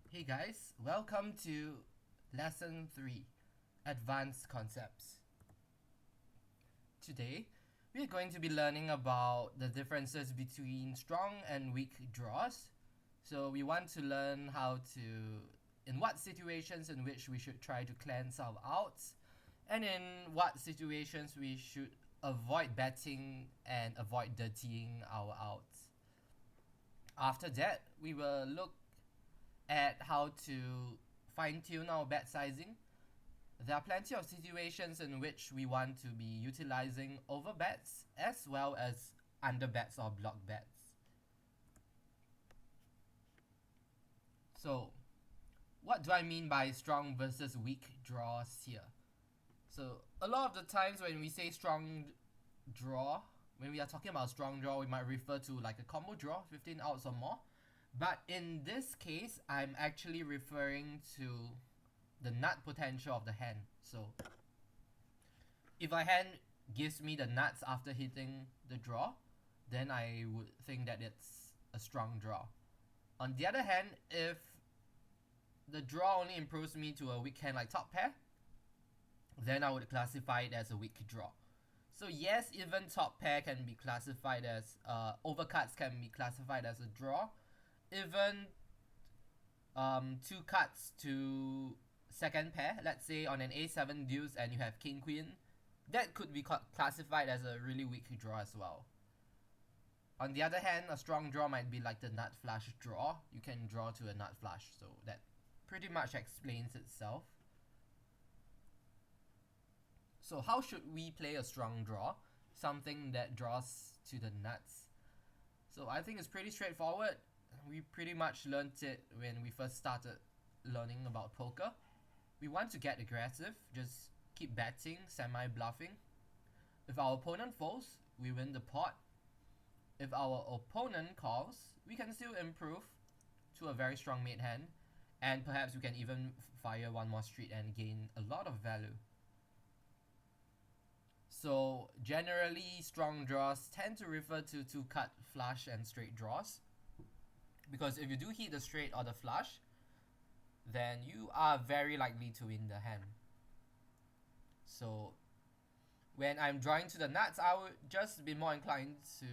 Hey guys, welcome to Lesson 3 Advanced Concepts. Today, we are going to be learning about the differences between strong and weak draws. So, we want to learn in what situations in which we should try to cleanse our outs, and in what situations we should avoid betting and avoid dirtying our outs. After that, we will look at how to fine tune our bet sizing. There are plenty of situations in which we want to be utilizing overbets as well as underbets or block bets. So, what do I mean by strong versus weak draws here? So, a lot of the times when we say strong draw, when we are talking about strong draw, we might refer to like a combo draw, 15 outs or more. But in this case, I'm actually referring to the nut potential of the hand. So if a hand gives me the nuts after hitting the draw, then I would think that it's a strong draw. On the other hand, if the draw only improves me to a weak hand like top pair, then I would classify it as a weak draw. So yes, even top pair can be classified as overcuts can be classified as a draw. Even two cuts to second pair, let's say on an a7 deuce and you have king queen, that could be classified as a really weak draw as well. On the other hand, a strong draw might be like the nut flush draw. You can draw to a nut flush, so that pretty much explains itself. So how should we play a strong draw? Something that draws to the nuts. So I think it's pretty straightforward. We pretty much learned it when we first started learning about poker. We want to get aggressive, just keep betting, semi-bluffing. If our opponent folds, we win the pot. If our opponent calls, we can still improve to a very strong mate hand, and perhaps we can even fire one more street and gain a lot of value. So generally, strong draws tend to refer to two-cut flush and straight draws, because if you do hit the straight or the flush, then you are very likely to win the hand. So when I'm drawing to the nuts, I would just be more inclined to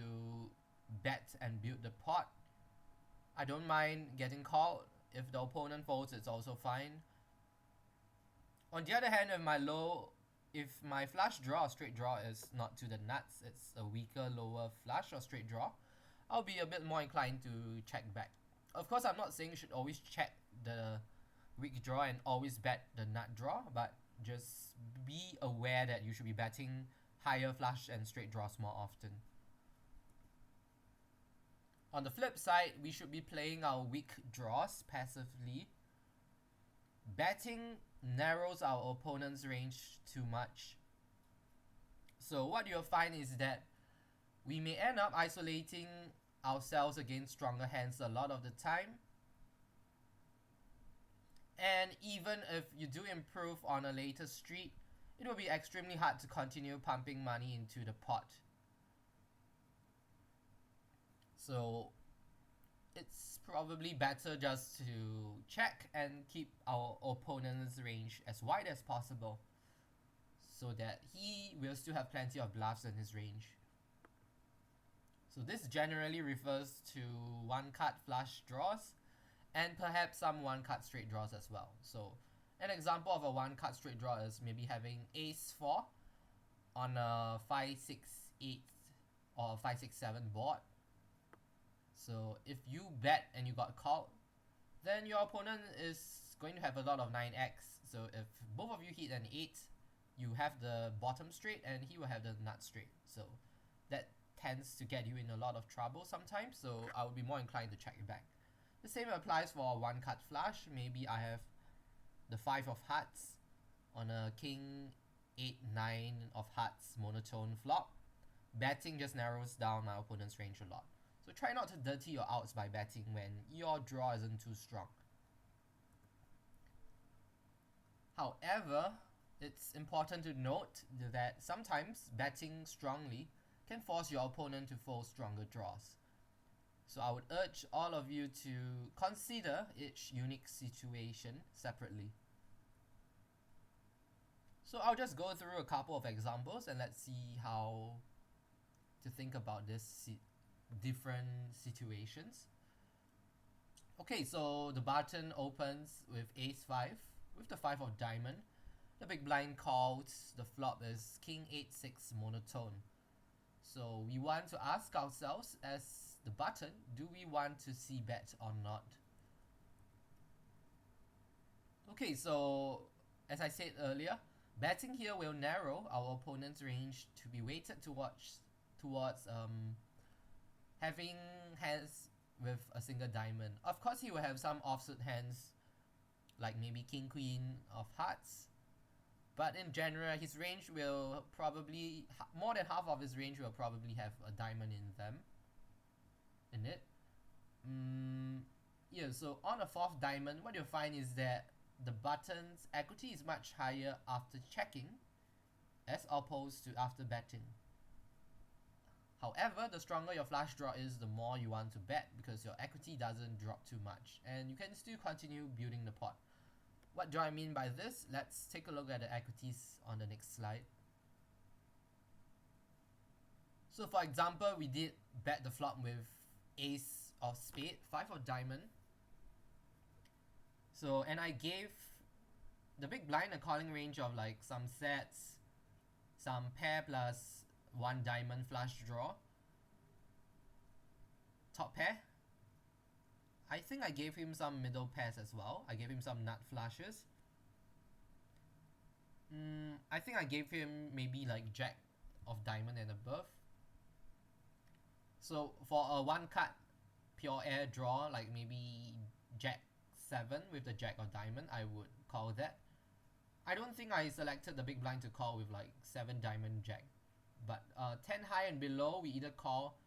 bet and build the pot. I don't mind getting called. If the opponent folds, it's also fine. On the other hand, if my flush draw or straight draw is not to the nuts, it's a weaker lower flush or straight draw, I'll be a bit more inclined to check back. Of course, I'm not saying you should always check the weak draw and always bet the nut draw, but just be aware that you should be betting higher flush and straight draws more often. On the flip side, we should be playing our weak draws passively. Betting narrows our opponent's range too much. So what you'll find is that we may end up isolating ourselves against stronger hands a lot of the time. And even if you do improve on a later street, it will be extremely hard to continue pumping money into the pot. So it's probably better just to check and keep our opponent's range as wide as possible, so that he will still have plenty of bluffs in his range. So this generally refers to one cut flush draws and perhaps some one cut straight draws as well. So an example of a one cut straight draw is maybe having ace 4 on a 5-6-8 or 5-6-7 board. So if you bet and you got called, then your opponent is going to have a lot of 9x. So if both of you hit an 8, you have the bottom straight and he will have the nut straight. So that tends to get you in a lot of trouble sometimes, so I would be more inclined to check it back. The same applies for a one cut flush. Maybe I have the 5 of hearts on a king 8-9 of hearts monotone flop. Betting just narrows down my opponent's range a lot. So try not to dirty your outs by betting when your draw isn't too strong. However, it's important to note that sometimes betting strongly can force your opponent to fold stronger draws. So I would urge all of you to consider each unique situation separately. So I'll just go through a couple of examples and let's see how to think about this different situations. Okay, so the button opens with ace 5 with the 5 of diamond. The big blind calls, the flop is king 8-6 monotone. So we want to ask ourselves as the button, do we want to see bet or not? Okay, so as I said earlier, betting here will narrow our opponent's range to be weighted towards having hands with a single diamond. Of course, he will have some offsuit hands like maybe king queen of hearts, but in general his range will probably more than half of his range will probably have a diamond in it. Yeah, so on a fourth diamond, what you'll find is that the button's equity is much higher after checking as opposed to after betting. However, the stronger your flush draw is, the more you want to bet because your equity doesn't drop too much and you can still continue building the pot. What do I mean by this? Let's take a look at the equities on the next slide. So for example, we did bet the flop with ace of spade, 5 of diamond. So, and I gave the big blind a calling range of like some sets, some pair plus 1 diamond flush draw, top pair. I think I gave him some middle pairs as well. I gave him some nut flushes. I think I gave him maybe like jack of diamond and above. So for a 1 card pure air draw, like maybe jack 7 with the jack of diamond, I would call that. I don't think I selected the big blind to call with like 7 diamond jack, but 10 high and below we either call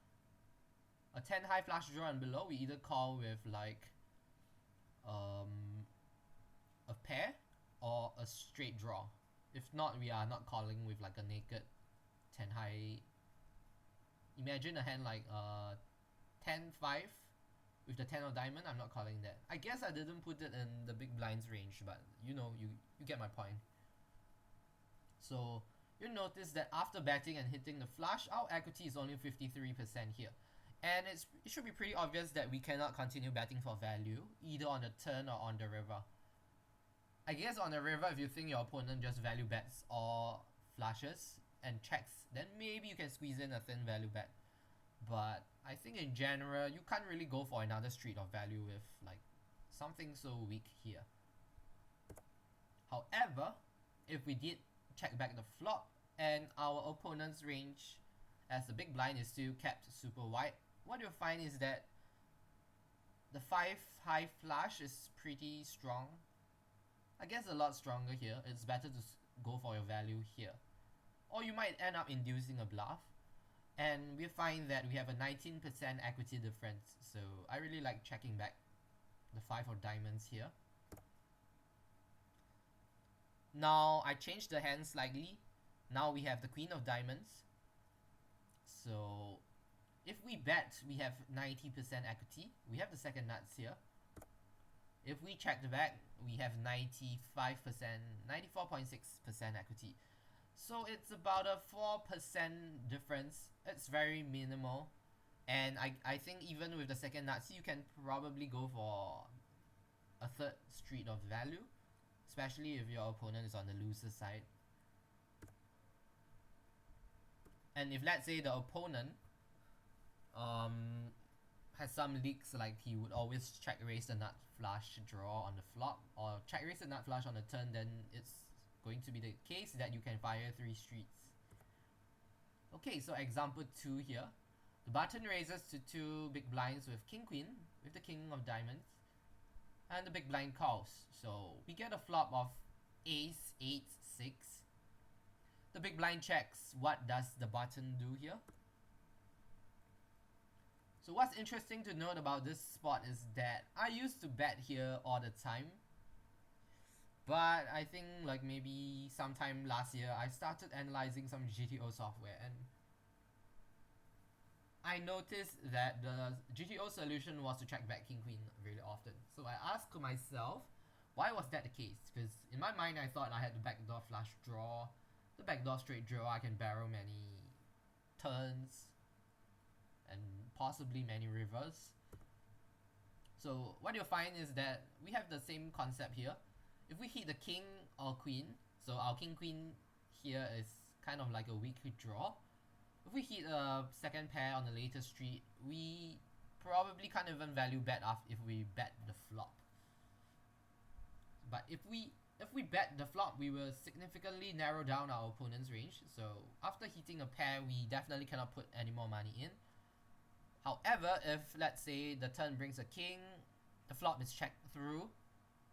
a 10 high flush draw and below we either call with like a pair or a straight draw. If not, we are not calling with like a naked 10 high. Imagine a hand like 10-5 with the 10 of diamond. I'm not calling that. I guess I didn't put it in the big blind's range, but you know, you get my point. So you'll notice that after betting and hitting the flush, our equity is only 53% here. And it should be pretty obvious that we cannot continue betting for value, either on the turn or on the river. I guess on the river, if you think your opponent just value bets or flushes and checks, then maybe you can squeeze in a thin value bet. But I think in general, you can't really go for another street of value with like something so weak here. However, if we did check back the flop and our opponent's range as the big blind is still kept super wide, what you'll find is that the 5 high flush is pretty strong. I guess a lot stronger here. It's better to go for your value here. Or you might end up inducing a bluff. And we find that we have a 19% equity difference. So I really like checking back the 5 of diamonds here. Now I changed the hand slightly. Now we have the queen of diamonds. So if we bet, we have 90% equity. We have the second nuts here. If we check the back, we have 94.6% equity. So it's about a 4% difference. It's very minimal. And I think even with the second nuts, you can probably go for a third street of value, especially if your opponent is on the loser side. And if let's say the opponent has some leaks, like he would always check raise the nut flush draw on the flop or check raise the nut flush on the turn, then it's going to be the case that you can fire 3 streets. Okay, so example 2 here. The button raises to 2 big blinds with king queen with the king of diamonds and the big blind calls. So we get a flop of ace 8-6. The big blind checks. What does the button do here? So what's interesting to note about this spot is that I used to bet here all the time, but I think like maybe sometime last year I started analyzing some GTO software and I noticed that the GTO solution was to check back king queen really often. So I asked myself, why was that the case? Because in my mind I thought I had the backdoor flush draw, the backdoor straight draw, I can barrel many turns and possibly many rivers. So what you'll find is that we have the same concept here. If we hit the king or queen, so our king queen here is kind of like a weak draw. If we hit a second pair on the later street, we probably can't even value bet if we bet the flop. But if we bet the flop, we will significantly narrow down our opponent's range. So after hitting a pair, we definitely cannot put any more money in. However, if let's say the turn brings a king, the flop is checked through,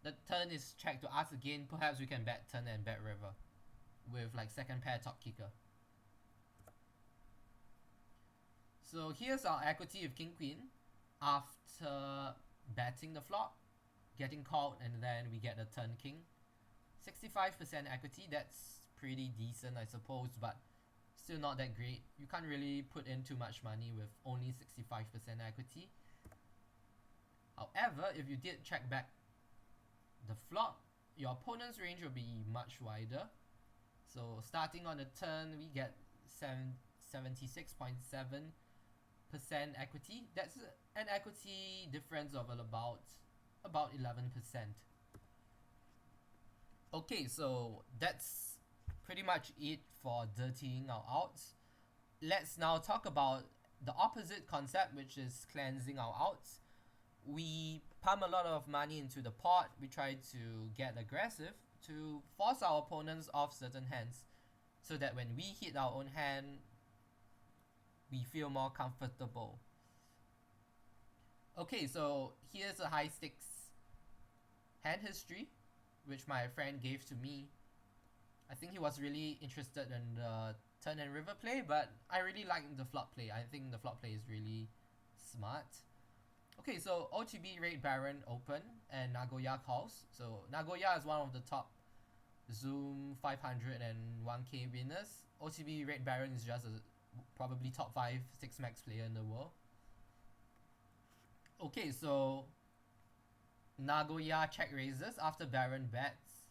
the turn is checked to us again, perhaps we can bet turn and bet river with like second pair top kicker. So here's our equity of king queen after betting the flop, getting called, and then we get a turn king. 65% equity, that's pretty decent I suppose, but still not that great. You can't really put in too much money with only 65% equity. However, if you did check back the flop, your opponent's range will be much wider. So starting on the turn, we get 76.7% equity. That's an equity difference of about 11%. Okay, so that's pretty much it for dirtying our outs. Let's now talk about the opposite concept, which is cleansing our outs. We pump a lot of money into the pot. We try to get aggressive to force our opponents off certain hands, so that when we hit our own hand, we feel more comfortable. Okay, so here's a high stakes hand history which my friend gave to me. I think he was really interested in the turn and river play, but I really like the flop play. I think the flop play is really smart. Okay, so OTB rate Baron open and Nagoya calls. So Nagoya is one of the top Zoom 501k winners. OTB rate Baron is just a probably top 5 6 max player in the world. Okay, so Nagoya check raises after Baron bets,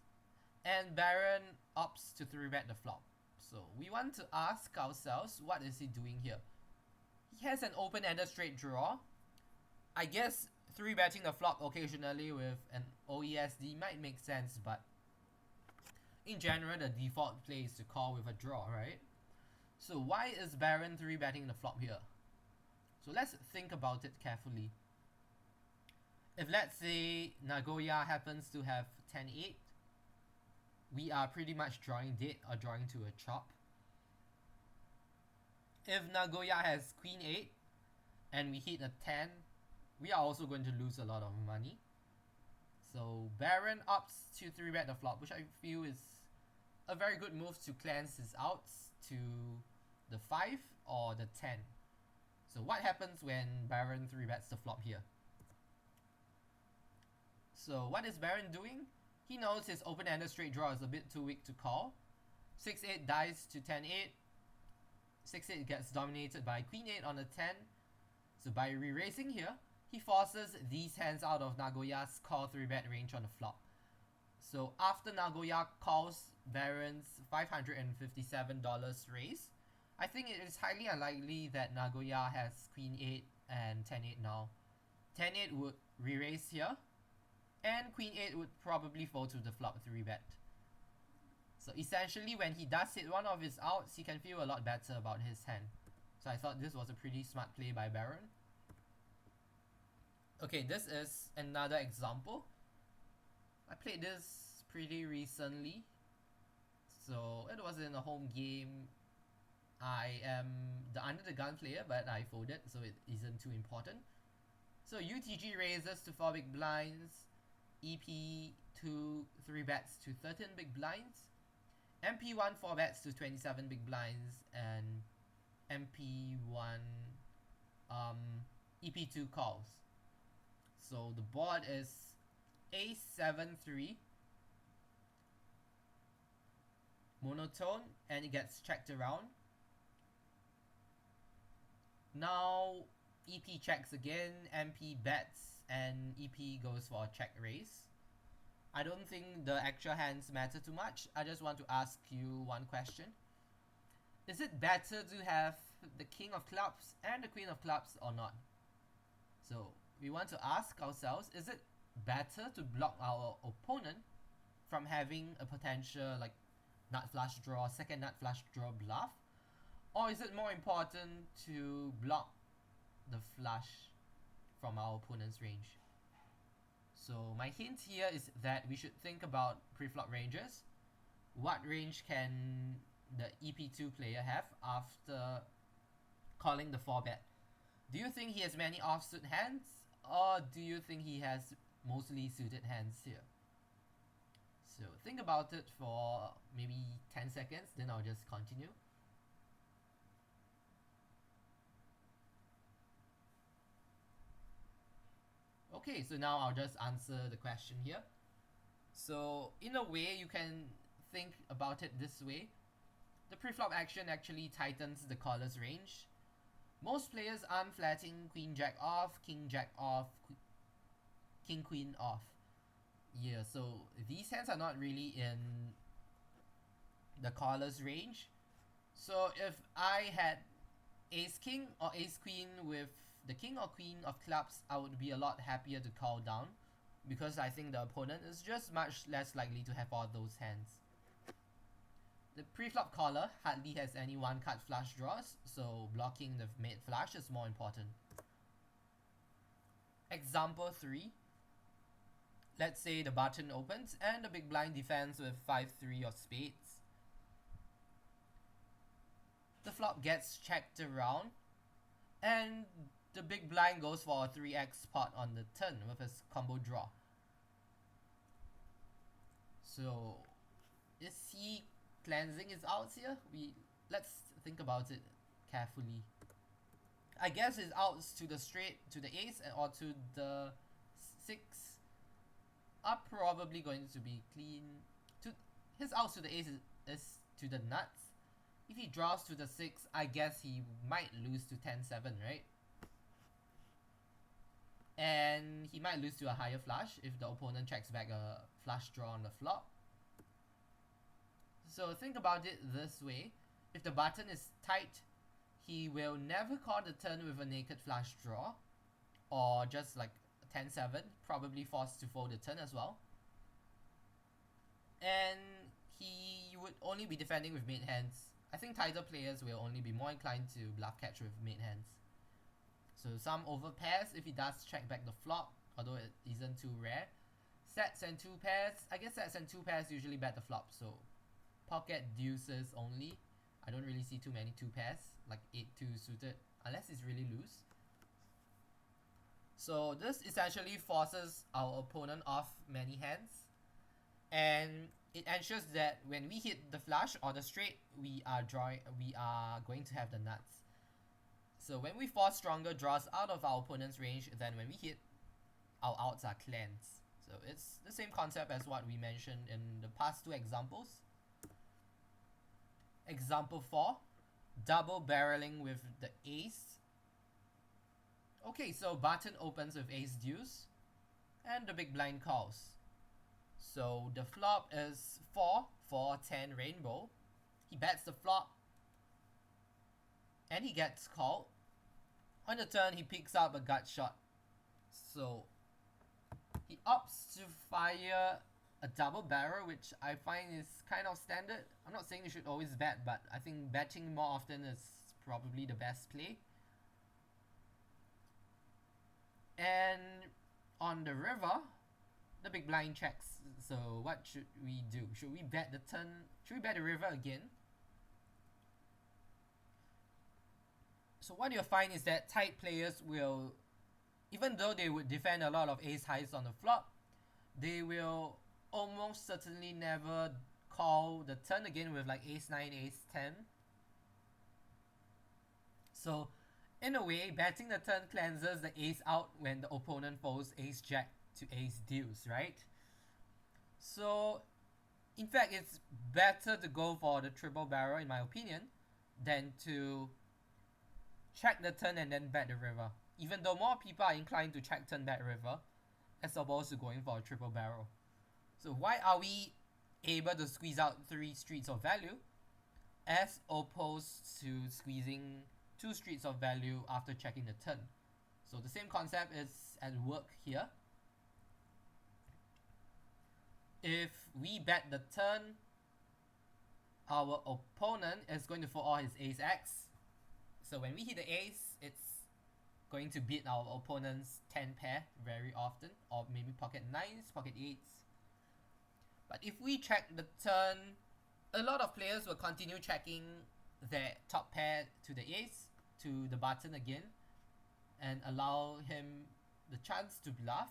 and Baron opts to 3-bet the flop. So we want to ask ourselves, what is he doing here? He has an open-ended straight draw. I guess 3-betting the flop occasionally with an OESD might make sense, but in general the default play is to call with a draw, right? So why is Baron 3-betting the flop here? So let's think about it carefully. If let's say Nagoya happens to have 10-8, we are pretty much drawing dead or drawing to a chop. If Nagoya has Queen 8 and we hit a 10, we are also going to lose a lot of money. So Baron opts to 3-bet the flop, which I feel is a very good move to cleanse his outs to the 5 or the 10. So what happens when Baron 3-bets the flop here? So what is Baron doing? He knows his open-ended straight draw is a bit too weak to call. 6-8 dies to 10-8. 6-8 gets dominated by Queen 8 on a 10. So by re-raising here, he forces these hands out of Nagoya's call 3-bet range on the flop. So after Nagoya calls Baron's $557 raise, I think it is highly unlikely that Nagoya has Queen 8 and 10-8 now. 10-8 would re-raise here, and Queen 8 would probably fall to the flop 3-bet. So essentially when he does hit one of his outs, he can feel a lot better about his hand. So I thought this was a pretty smart play by Baron. Okay, this is another example. I played this pretty recently. So it was in a home game. I am the under the gun player, but I folded, so it isn't too important. So UTG raises to 4 big blinds. EP2 3-bets to 13 big blinds. MP1 4-bets to 27 big blinds, and MP1 EP2 calls. So the board is A7-3 monotone, and it gets checked around. Now EP checks again, MP bets, and EP goes for a check raise. I don't think the actual hands matter too much. I just want to ask you one question. Is it better to have the king of clubs and the queen of clubs or not? So we want to ask ourselves, is it better to block our opponent from having a potential like nut flush draw, second nut flush draw bluff? Or is it more important to block the flush from our opponent's range? So my hint here is that we should think about preflop ranges. What range can the EP2 player have after calling the 4-bet? Do you think he has many offsuit hands, or do you think he has mostly suited hands here? So think about it for maybe 10 seconds, then I'll just continue. Okay, so now I'll just answer the question here. So in a way, you can think about it this way. The preflop action actually tightens the caller's range. Most players aren't flatting queen jack off, king jack off, king queen off. Yeah, so these hands are not really in the caller's range. So if I had ace king or ace queen with the king or queen of clubs, I would be a lot happier to call down, because I think the opponent is just much less likely to have all those hands. The preflop caller hardly has any one card flush draws, so blocking the mate flush is more important. Example 3. Let's say the button opens and the big blind defends with 5-3 of spades. The flop gets checked around, and the big blind goes for a 3x pot on the turn with his combo draw. So is he cleansing his outs here? Let's think about it carefully. I guess his outs to the straight, to the ace, or to the 6 are probably going to be clean. His outs to the ace is to the nuts. If he draws to the 6, I guess he might lose to 10-7, right? And he might lose to a higher flush if the opponent checks back a flush draw on the flop. So think about it this way. If the button is tight, he will never call the turn with a naked flush draw, or just like 10-7, probably forced to fold the turn as well. And he would only be defending with mate hands. I think tighter players will only be more inclined to bluff catch with mate hands. So some overpairs if he does check back the flop, although it isn't too rare. Sets and 2 pairs, I guess sets and 2 pairs usually bet the flop, so pocket deuces only. I don't really see too many 2 pairs, like 8-2 suited, unless it's really loose. So this essentially forces our opponent off many hands, and it ensures that when we hit the flush or the straight, we are going to have the nuts. So when we force stronger draws out of our opponent's range than when we hit, our outs are cleansed. So it's the same concept as what we mentioned in the past 2 examples. Example 4, double barreling with the ace. Okay, so button opens with ace deuce, and the big blind calls. So the flop is 4-10 rainbow. He bets the flop, and he gets called. On the turn, he picks up a gut shot. So he opts to fire a double barrel, which I find is kind of standard. I'm not saying you should always bet, but I think betting more often is probably the best play. And on the river, the big blind checks. So what should we do? Should we bet the turn? Should we bet the river again? So what you'll find is that tight players will, even though they would defend a lot of ace highs on the flop, they will almost certainly never call the turn again with like ace 9, ace 10. So in a way, betting the turn cleanses the ace out when the opponent folds ace jack to ace deuce, right? So in fact, it's better to go for the triple barrel, in my opinion, than to check the turn and then bet the river. Even though more people are inclined to check turn bet river as opposed to going for a triple barrel. So why are we able to squeeze out 3 streets of value as opposed to squeezing 2 streets of value after checking the turn? So the same concept is at work here. If we bet the turn, our opponent is going to fold all his ace X. So when we hit the ace, it's going to beat our opponent's 10 pair very often, or maybe pocket 9s, pocket 8s. But if we check the turn, a lot of players will continue checking their top pair to the ace, to the button again, and allow him the chance to bluff.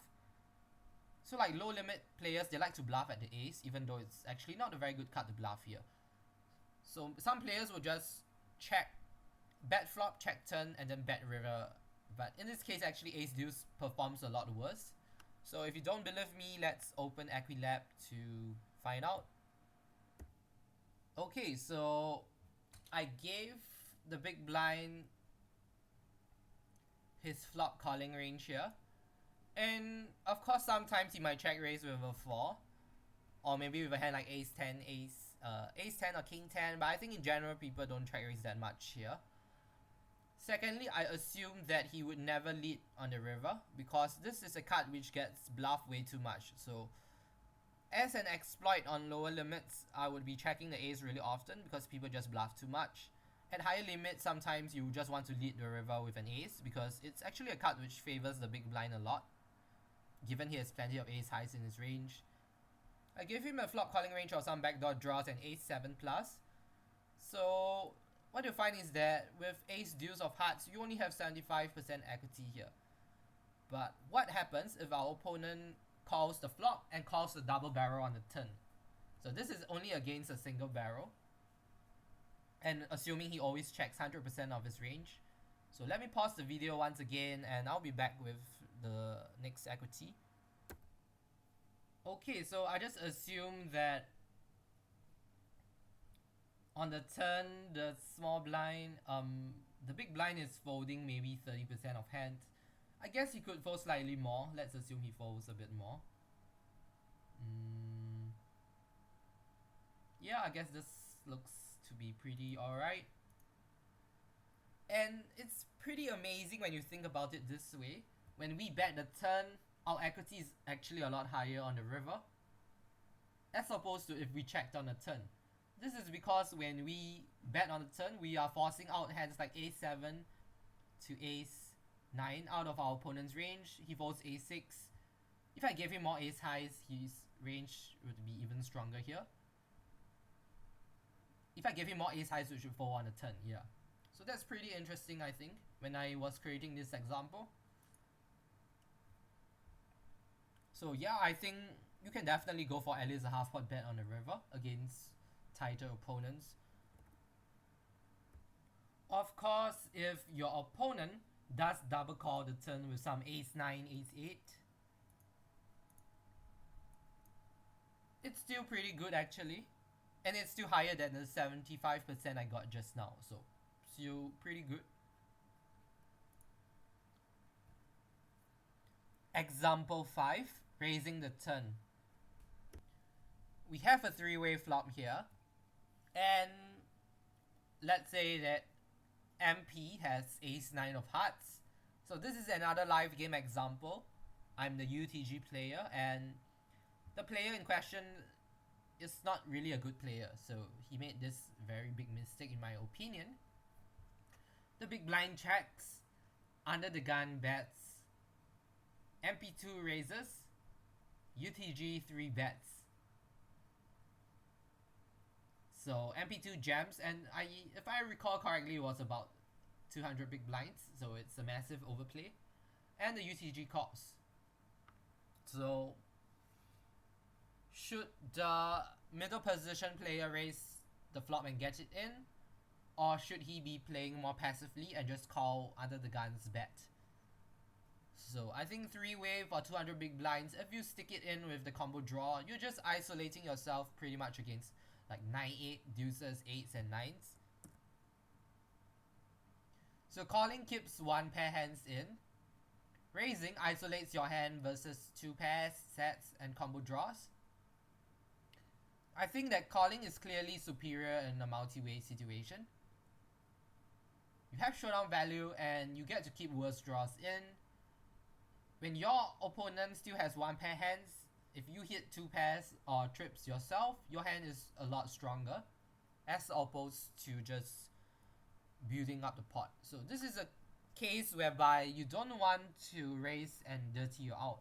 So like low limit players, they like to bluff at the ace, even though it's actually not a very good card to bluff here. So some players will just check, bet flop, check turn, and then bet river. But in this case, actually ace deuce performs a lot worse. So if you don't believe me, let's open Equilab to find out. Okay, so I gave the big blind his flop calling range here. And of course, sometimes he might check raise with a 4. Or maybe with a hand like ace 10, ace 10 or king 10. But I think in general, people don't check raise that much here. Secondly, I assume that he would never lead on the river, because this is a card which gets bluffed way too much. So as an exploit on lower limits, I would be checking the ace really often because people just bluff too much. At higher limits, sometimes you just want to lead the river with an ace because it's actually a card which favors the big blind a lot, given he has plenty of ace highs in his range. I gave him a flop calling range of some backdoor draws and ace 7 plus. So what you find is that with ace deuce of hearts, you only have 75% equity here. But what happens if our opponent calls the flop and calls the double barrel on the turn? So this is only against a single barrel, and assuming he always checks 100% of his range. So let me pause the video once again and I'll be back with the next equity. Okay, so I just assume that on the turn, the small blind, the big blind is folding maybe 30% of hand. I guess he could fold slightly more. Let's assume he folds a bit more. Yeah, I guess this looks to be pretty alright. And it's pretty amazing when you think about it this way. When we bet the turn, our equity is actually a lot higher on the river, as opposed to if we checked on the turn. This is because when we bet on the turn, we are forcing out hands like ace 7 to ace 9 out of our opponent's range. He folds ace 6. If I gave him more ace highs, his range would be even stronger here. If I gave him more ace highs, we should fold on the turn, yeah. So that's pretty interesting, I think, when I was creating this example. So yeah, I think you can definitely go for at least a half pot bet on the river against tighter opponents. Of course, if your opponent does double call the turn with some ace 9, ace 8, it's still pretty good actually. And it's still higher than the 75% I got just now, so still pretty good. Example 5, raising the turn. We have a 3-way flop here, and let's say that MP has ace 9 of hearts. So this is another live game example. I'm the UTG player, and the player in question is not really a good player, so he made this very big mistake in my opinion. The big blind checks, under the gun bets, MP2 raises, UTG 3 bets. So MP2 jams, and if I recall correctly, it was about 200 big blinds, so it's a massive overplay, and the UTG calls. So should the middle position player raise the flop and get it in, or should he be playing more passively and just call under the gun's bet? So I think 3-way for 200 big blinds, if you stick it in with the combo draw, you're just isolating yourself pretty much against like 9-8, deuces, 8s and 9s. So calling keeps one pair hands in. Raising isolates your hand versus two pairs, sets, and combo draws. I think that calling is clearly superior in a multi-way situation. You have showdown value and you get to keep worse draws in. When your opponent still has one pair hands, if you hit two pairs or trips yourself, your hand is a lot stronger as opposed to just building up the pot. So this is a case whereby you don't want to raise and dirty your out.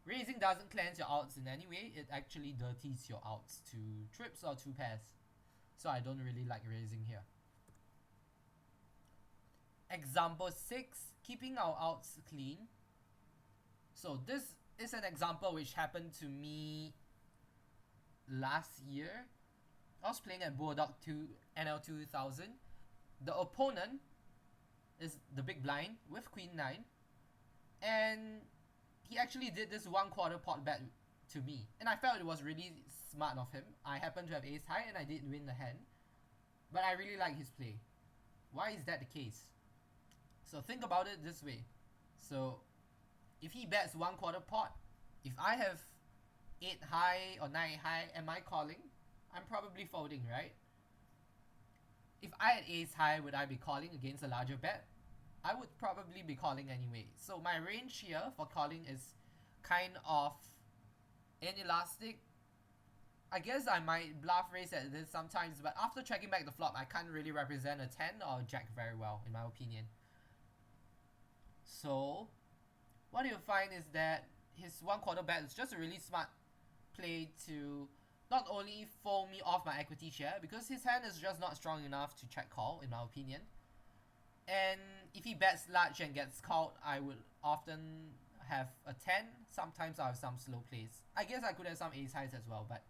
Raising doesn't cleanse your outs in any way, it actually dirties your outs to trips or two pairs. So I don't really like raising here. Example 6, keeping our outs clean. So this is an example which happened to me last year. I was playing at Bulldog 2 NL 2000. The opponent is the big blind with Queen 9, and he actually did this 1/4 pot bet to me, and I felt it was really smart of him. I happened to have ace high and I did win the hand, but I really like his play. Why is that the case? So think about it this way. So if he bets 1/4 pot, if I have 8 high or 9 high, am I calling? I'm probably folding, right? If I had ace high, would I be calling against a larger bet? I would probably be calling anyway. So my range here for calling is kind of inelastic. I guess I might bluff raise at this sometimes, but after checking back the flop, I can't really represent a 10 or a jack very well, in my opinion. So what you'll find is that his 1/4 bet is just a really smart play to not only fold me off my equity share, because his hand is just not strong enough to check call, in my opinion. And if he bets large and gets called, I would often have a 10. Sometimes I'll have some slow plays. I guess I could have some ace highs as well, but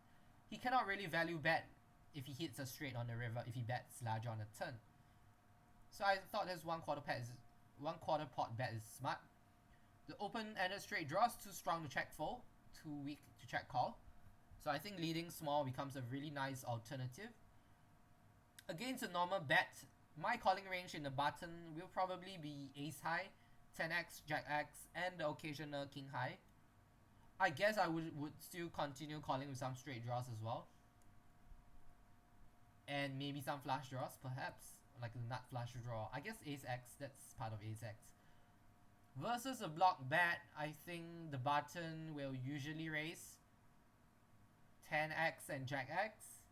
he cannot really value bet if he hits a straight on the river if he bets larger on the turn. So I thought his 1/4 pot bet is smart. The open-ended straight draws too strong to check fold, too weak to check call. So I think leading small becomes a really nice alternative. Against a normal bet, my calling range in the button will probably be ace high, 10x, jack x, and the occasional king high. I guess I would still continue calling with some straight draws as well. And maybe some flush draws, perhaps, like the nut flush draw. I guess ace x, that's part of ace x. Versus a block bet, I think the button will usually raise 10x and jack x.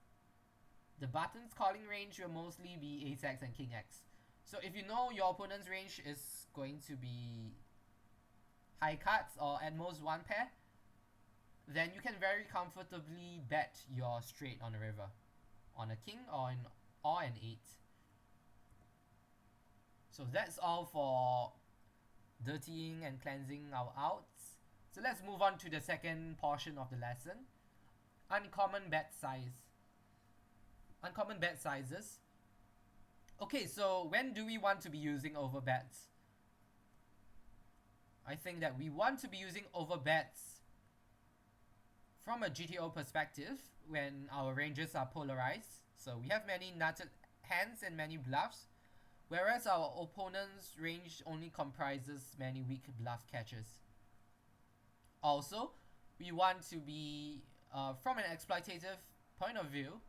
The button's calling range will mostly be ace x and king x. So if you know your opponent's range is going to be high cards or at most one pair, then you can very comfortably bet your straight on a river, on a king or an 8. So that's all for dirtying and cleansing our outs. So let's move on to the second portion of the lesson. Uncommon bet size. Uncommon bet sizes. Okay, so when do we want to be using overbets? I think that we want to be using overbets from a GTO perspective when our ranges are polarized. So we have many nutted hands and many bluffs, whereas our opponent's range only comprises many weak bluff catches. Also, we want to be, from an exploitative point of view,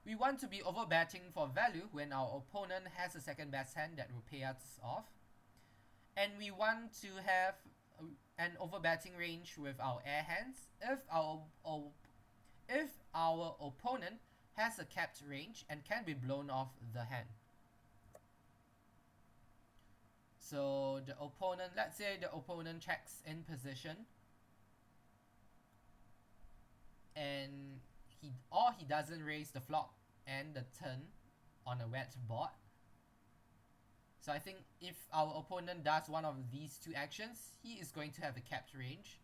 we want to be overbetting for value when our opponent has a second best hand that will pay us off. And we want to have an overbetting range with our air hands if our opponent has a capped range and can be blown off the hand. So the opponent, let's say the opponent checks in position, and he doesn't raise the flop and the turn on a wet board. So I think if our opponent does one of these two actions, he is going to have a capped range.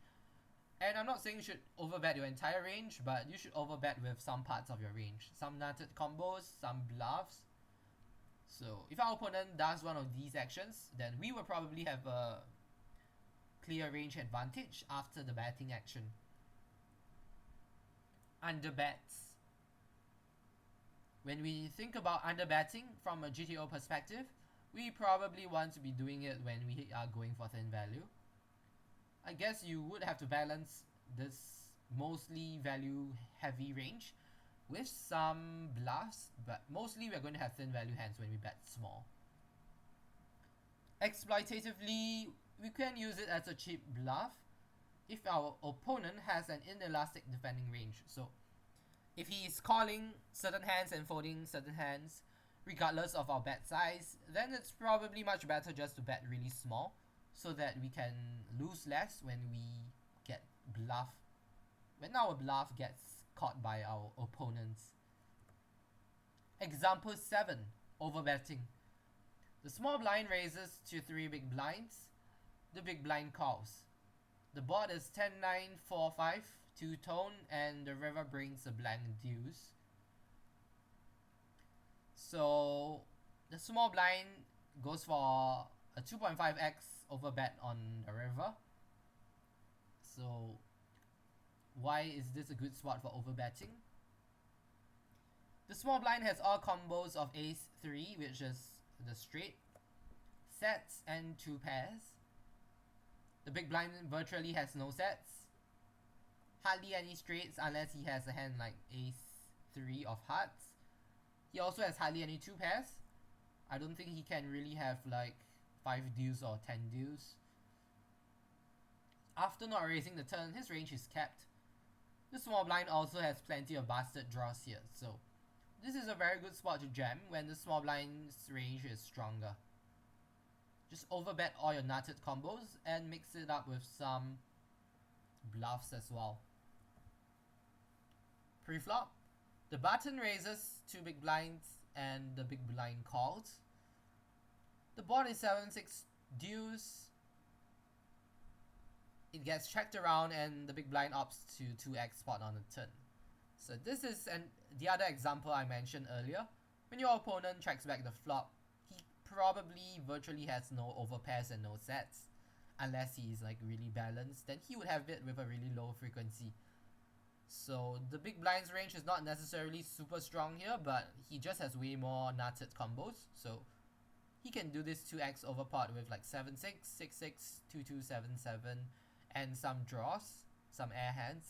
And I'm not saying you should overbet your entire range, but you should overbet with some parts of your range. Some nutted combos, some bluffs. So if our opponent does one of these actions, then we will probably have a clear range advantage after the betting action. Underbets. When we think about underbetting from a GTO perspective, we probably want to be doing it when we are going for thin value. I guess you would have to balance this mostly value heavy range with some bluffs, but mostly we're going to have thin value hands when we bet small. Exploitatively, we can use it as a cheap bluff if our opponent has an inelastic defending range. So if he is calling certain hands and folding certain hands, regardless of our bet size, then it's probably much better just to bet really small so that we can lose less when our bluff gets caught by our opponents. Example 7, overbetting. The small blind raises to 3 big blinds. The big blind calls. The board is 10-9, 4-5, two-tone, and the river brings a blank deuce. So the small blind goes for a 2.5x overbet on the river. So why is this a good spot for overbetting? The small blind has all combos of ace 3, which is the straight, sets, and 2 pairs. The big blind virtually has no sets, hardly any straights unless he has a hand like ace 3 of hearts. He also has hardly any 2 pairs. I don't think he can really have like 5 deuce or 10 deuce. After not raising the turn, his range is kept. The small blind also has plenty of bastard draws here, so this is a very good spot to jam when the small blind's range is stronger. Just overbet all your nutted combos and mix it up with some bluffs as well. Pre-flop, the button raises 2 big blinds and the big blind calls. The board is 7-6 deuce. It gets checked around and the big blind opts to 2x spot on the turn. So this is the other example I mentioned earlier. When your opponent checks back the flop, he probably virtually has no overpairs and no sets. Unless he is like really balanced, then he would have it with a really low frequency. So the big blind's range is not necessarily super strong here, but he just has way more nutted combos. So he can do this 2x overpot with like 7-6, 6-6, 2-2, 7-7, and some draws, some air hands.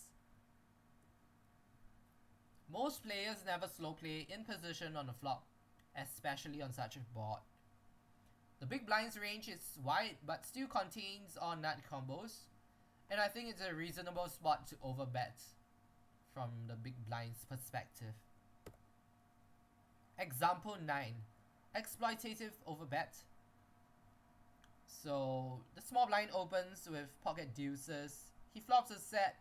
Most players never slow play in position on the flop, especially on such a board. The big blind's range is wide but still contains all nut combos, and I think it's a reasonable spot to overbet from the big blind's perspective. Example 9, Exploitative Overbet. So the small blind opens with pocket deuces. He flops a set.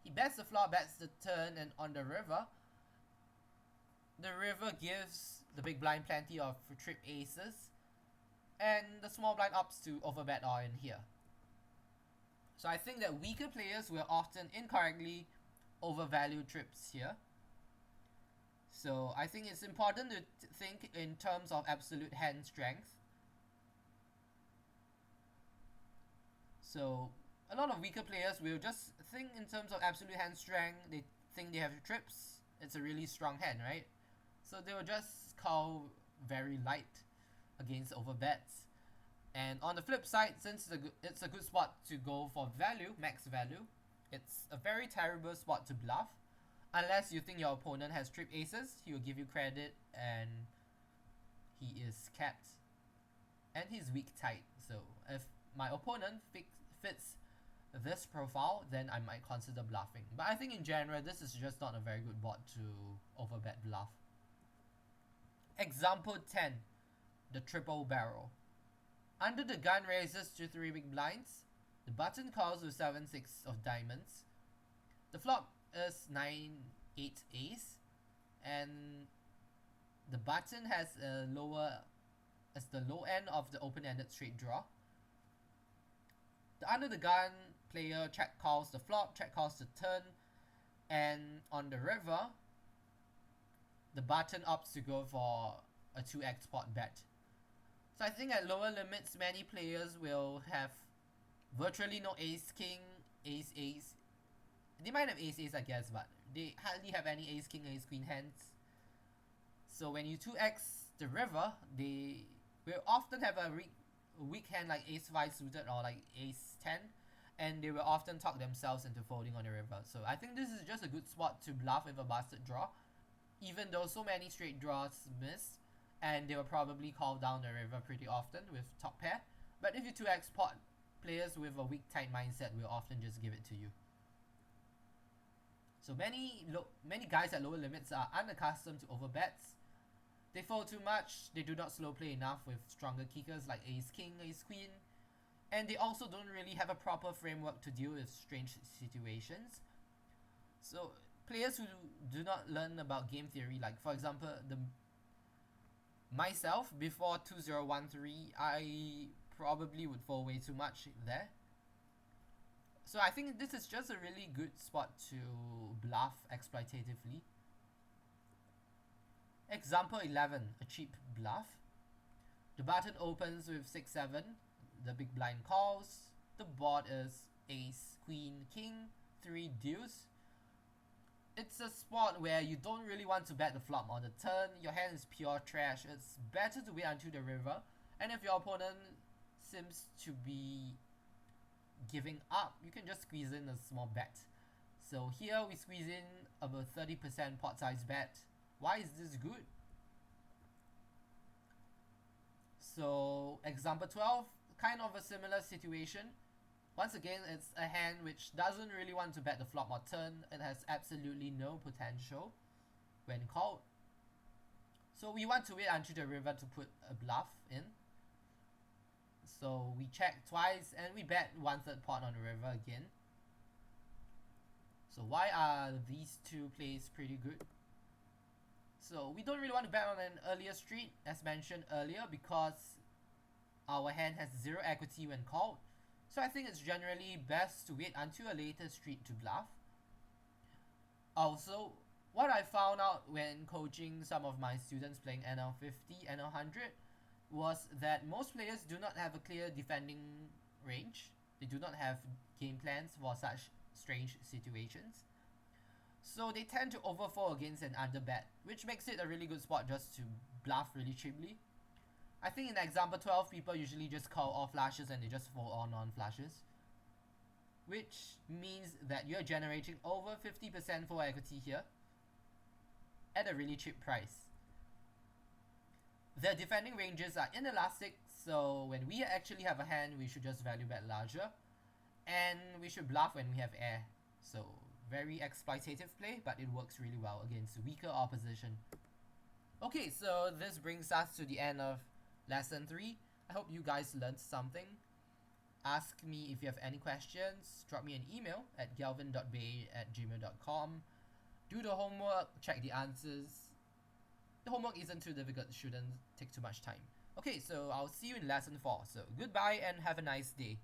He bets the flop, bets the turn, and on the river gives the big blind plenty of trip aces, and the small blind opts to overbet all in here. So I think that weaker players will often incorrectly overvalue trips here. So I think it's important to think in terms of absolute hand strength. So a lot of weaker players will just think in terms of absolute hand strength. They think they have trips. It's a really strong hand, right? So they will just call very light against overbets. And on the flip side, since it's a good spot to go for value, max value, it's a very terrible spot to bluff. Unless you think your opponent has trip aces, he will give you credit and he is capped. And he's weak tight. So if my opponent fits this profile, then I might consider bluffing. But I think in general, this is just not a very good board to overbet bluff. Example 10, the triple barrel. Under the gun raises to 3 big blinds. The button calls with 7-6 of diamonds. The flop is 9-8 ace, and the button has the low end of the open-ended straight draw. The under the gun player check calls the flop, check calls the turn, and on the river, the button opts to go for a 2x pot bet. So I think at lower limits, many players will have virtually no ace king, ace ace. They might have ace ace, I guess, but they hardly have any ace king, ace queen hands. So when you 2x the river, they We often have a weak hand like ace-5 suited or like ace-10, and they will often talk themselves into folding on the river. So I think this is just a good spot to bluff with a busted draw, even though so many straight draws miss, and they will probably call down the river pretty often with top pair. But if you 2x pot, players with a weak tight mindset will often just give it to you. So many guys at lower limits are unaccustomed to overbets. They fold too much, they do not slow play enough with stronger kickers like ace-king, ace-queen, and they also don't really have a proper framework to deal with strange situations. So players who do not learn about game theory, like for example myself before 2013, I probably would fold way too much there. So I think this is just a really good spot to bluff exploitatively. Example 11, a cheap bluff. The button opens with 6-7, the big blind calls, the board is ace, queen, king, 3 deuce. It's a spot where you don't really want to bet the flop on the turn, your hand is pure trash, it's better to wait until the river, and if your opponent seems to be giving up, you can just squeeze in a small bet. So here we squeeze in about 30% pot size bet. Why is this good? So example 12, kind of a similar situation. Once again, it's a hand which doesn't really want to bet the flop or turn. It has absolutely no potential when called. So we want to wait until the river to put a bluff in. So we check twice and we bet 1/3 pot on the river again. So why are these two plays pretty good? So we don't really want to bet on an earlier street, as mentioned earlier, because our hand has 0 equity when called. So I think it's generally best to wait until a later street to bluff. Also, what I found out when coaching some of my students playing NL50, NL100, was that most players do not have a clear defending range. They do not have game plans for such strange situations. So they tend to overfold against an underbet, which makes it a really good spot just to bluff really cheaply. I think in example 12, people usually just call all flushes and they just fold all non-flushes, which means that you're generating over 50% full equity here at a really cheap price. The defending ranges are inelastic, so when we actually have a hand, we should just value bet larger, and we should bluff when we have air. So very exploitative play, but it works really well against weaker opposition. Okay, so this brings us to the end of lesson 3. I hope you guys learned something. Ask me if you have any questions. Drop me an email at galvin.bay@gmail.com. Do the homework, check the answers. The homework isn't too difficult, shouldn't take too much time. Okay, so I'll see you in lesson 4. So goodbye and have a nice day.